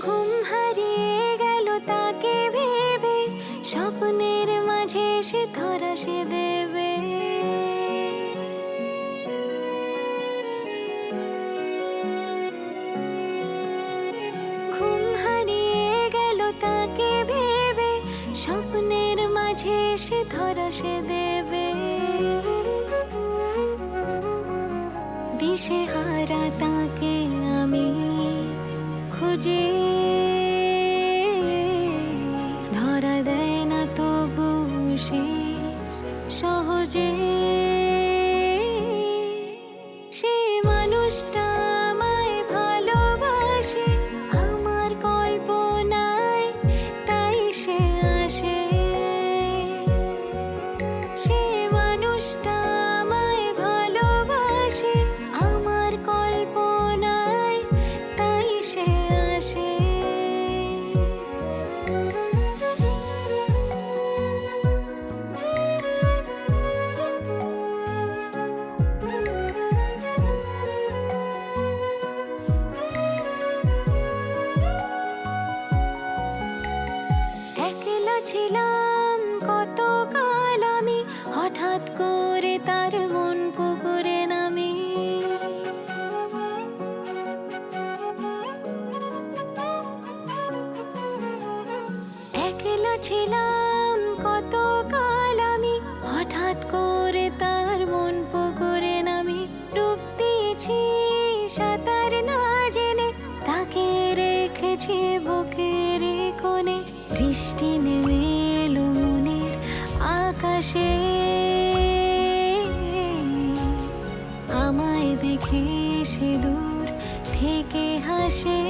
ঘুম হারিয়ে গেল তাকে ভেবে, স্বপ্নের মাঝে সে ধরা সে দেবে। ঘুম হারিয়ে গেল তাকে ভেবে, স্বপ্নের মাঝে সে ধরা সে দেবে। দিশেহারা তাকে আমি খুঁজে, ধরা দেয় না তবু সে সহজে। সে মানুষটা আমায় ভালোবাসে, আমার কল্পনায় তাই সে আসে। সে মানুষটা আমায় ভালোবাসে, আমার কল্পনায় তাই সে আসে। একলা ছিলাম কতকাল আমি, হঠাৎ করে তার মন পুকুরে নামি। একলা ছিলাম কতকাল আমি, হঠাৎ করে তার মন পুকুরে নামি। ডুব দিয়েছি সাঁতার না জেনে, তাকে রেখেছি বুকের কোণে। বৃষ্টি নেমে এলো মনের আকাশে, আমায় দেখে সে দূর থেকে হাসে।